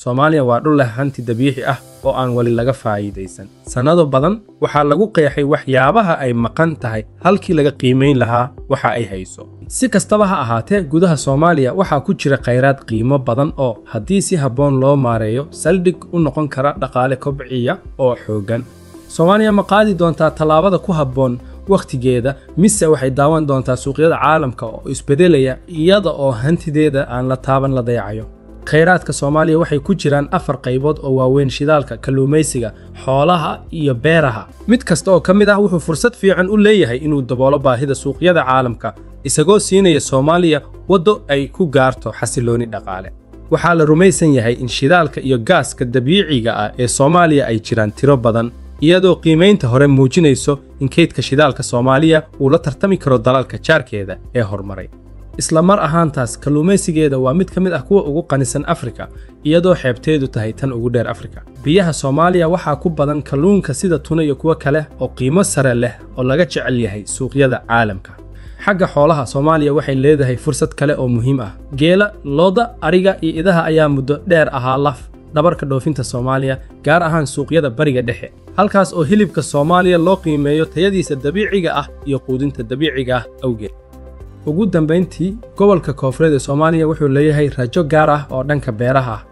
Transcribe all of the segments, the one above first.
Soomaaliya waa dhul leh hanti dabiici ah oo aan wali laga faa'iideysan. Sanado badan waxaa lagu qeexay waxyaabaha ay maqan tahay halkii laga qiimeyn lahaa waxa ay hayso. Si kastaba ha ahaatee, gudaha Soomaaliya waxaa ku jira kheyraad qiimo badan oo haddii si habboon loo maareeyo saldhig u noqon kara dhaqaale kobciya oo xoogan. Soomaaliya ma qaadi doontaa tallaabada ku habboon waqtigeeda, mise waxay daawan doontaa suuqyada caalamka oo isbedelaya iyada oo hantideeda aan la taaban la dayacayo. kheyraadka Soomaaliya waxay ku jiraan 4 qaybood oo waaweyn: shidaalka, kalluumaysiga, xoolaha iyo beeraha. Mid kasta oo ka mid ah wuxuu fursad fiican u leeyahay inuu daboolo baahida suuqyada caalamka, isagoo siinaya Soomaaliya waddo ay ku gaarto xasilooni dhaqaale. Waxaa la rumaysan yahay in shidaalka iyo gaaska dabiiciga ah ee Soomaaliya ay jiraan tiro badan, iyadoo qiimeynta hore muujinayso in kaydka shidaalka Soomaaliya uu la tartami karo dalalka jaarkeeda ee horumaray. isla mar ahaantaas, kalluumaysigeeda waa mid ka mid ah kuwa ugu qanisan Afrika, iyadoo xeebteedu tahay tan ugu dheer Afrika. biyaha Soomaaliya waxaa ku badan kalluunka sida tuna iyo kuwa kale oo qiimo sare leh oo laga jecel yahay suuqyada caalamka. xagga xoolaha, Soomaaliya waxay leedahay fursad kale oo muhiim ah. geela, lo'da, ariga iyo idaha ayaa muddo dheer ahaa laf dhabarka dhoofinta Soomaaliya, gaar ahaan suuqyada bariga dhexe, halkaas oo hilibka Soomaaliya loo qiimeeyo tayadiisa dabiiciga ah iyo quudinta dabiiciga ah awgeed. ugu dambeyntii, gobolka Koonfureed ee Soomaaliya wuxuu leeyahay rajo gaar ah oo dhanka beeraha ah.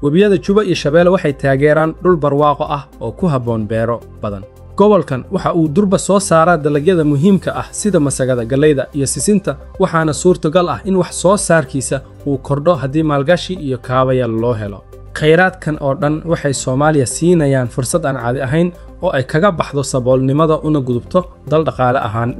Webiyada Juba iyo Shabeelle waxay taageeraan dhul barwaaqo ah oo ku habboon beero badan. gobolkan waxa uu durba soo saaraa dalagyada muhiimka ah sida masagada, galleyda iyo sisinta, waxaana suurtagal ah in wax soo saarkiisa uu kordho haddii maalgashi iyo kaabayaal loo helo. kheyraadkan oo dhan waxay Soomaaliya siinayaan fursad aan caadi ahayn oo ay kaga baxdo saboolnimada una gudubto dal dhaqaale ahaan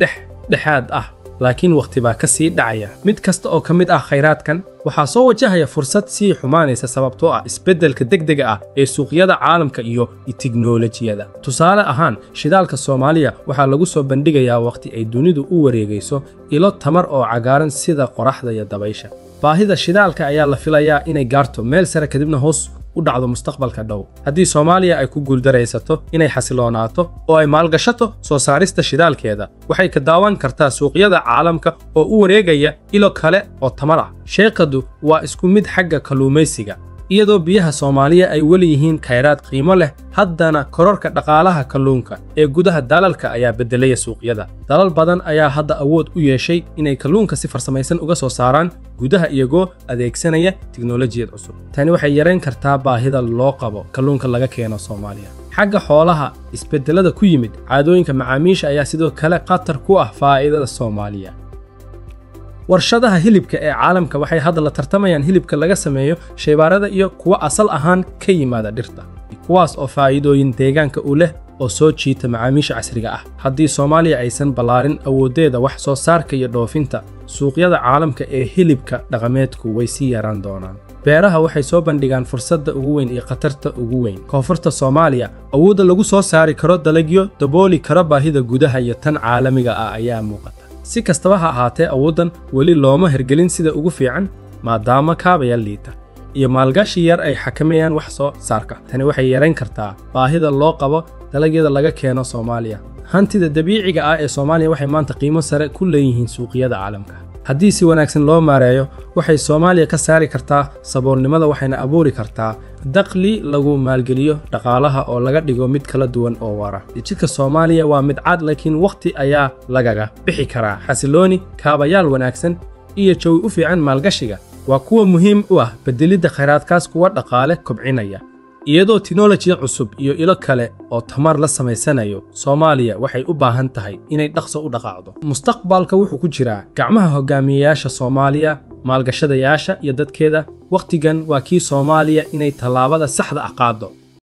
dhexaad ah, laakiin waqti baa ka sii dhacaya. mid kasta oo ka mid ah kheyraadkan waxaa soo wajahaya fursad sii xumaanaysa sababtoo ah isbeddelka degdega ah ee suuqyada caalamka iyo tiknoolajiyada. tusaale ahaan, shidaalka Soomaaliya waxaa lagu soo bandhigayaa waqti ay dunidu u wareegayso ilo tamar oo cagaaran sida qoraxda iyo dabaysha. baahida shidaalka ayaa la filayaa inay gaarto meel sare kadibna hoos u dhacdo mustaqbalka dhow. haddii Soomaaliya ay ku guuldaraysato inay xasiloonaato oo ay maalgashato soo saarista shidaalkeeda, waxay ka daawan kartaa suuqyada caalamka oo u wareegaya ilo kale oo tamar ah. sheekadu waa isku mid xagga kalluumaysiga. iyadoo biyaha Soomaaliya ay weli yihiin kheyraad qiimo leh, haddana kororka dhaqaalaha kalluunka ee gudaha dalalka ayaa bedelaya suuqyada. dalal badan ayaa hadda awood u yeeshay inay kalluunka si farsamaysan uga soo saaraan gudaha iyagoo adeegsanaya tiknoolajiyad cusub. tani waxay yareyn kartaa baahida loo qabo kalluunka laga keeno Soomaaliya. xagga xoolaha, isbedelada ku yimid caadooyinka macaamiisha ayaa sidoo kale khatar ku ah faa'iidada Soomaaliya. warshadaha hilibka ee caalamka waxay hadda la tartamayaan hilibka laga sameeyo shaybaarada iyo kuwa asal ahaan ka yimaada dhirta, kuwaas oo faa'iidooyin deegaanka u leh oo soo jiita macaamiisha casriga ah. haddii Soomaaliya aysan ballaarin awoodeeda wax soo saarka iyo dhoofinta, suuqyada caalamka ee hilibka dhaqameedku way sii yaraan doonaan. beeraha waxay soo bandhigaan fursadda ugu weyn iyo khatarta ugu weyn. koonfurta Soomaaliya, awoodda lagu soo saari karo dalagyo dabooli kara baahida gudaha iyo tan caalamiga ah ayaa muuqata. si kastaba ha ahaatee, awooddan weli looma hirgelin sida ugu fiican, maadaama kaabayaal liita iyo maalgashi yar ay xakameeyaan wax soo saarka. tani waxay yareyn kartaa baahida loo qabo dalagyada laga keeno Soomaaliya. hantida dabiiciga ah ee Soomaaliya waxay maanta qiimo sare ku leeyihiin suuqyada caalamka. haddii si wanaagsan loo maareeyo, waxay Soomaaliya ka saari kartaa saboolnimada, waxayna abuuri kartaa dakhli lagu maalgeliyo dhaqaalaha oo laga dhigo mid kala duwan oo waara. jidka Soomaaliya waa mid cad, laakiin waqti ayaa lagaga bixi karaa. xasilooni, kaabayaal wanaagsan iyo jawi u fiican maalgashiga waa kuwa muhiim u ah bedelidda kheyraadkaas kuwa dhaqaale kobcinaya. iyadoo tiknoolajiya cusub iyo ilo kale oo tamar la samaysanayo, Soomaaliya waxay u baahan tahay inay dhaqso u dhaqaaqdo. mustaqbalka wuxuu ku jiraa gacmaha hogaamiyayaasha Soomaaliya, maalgashadayaasha iyo dadkeeda. waqtigan waa kii Soomaaliya inay tallaabada saxda ah qaado.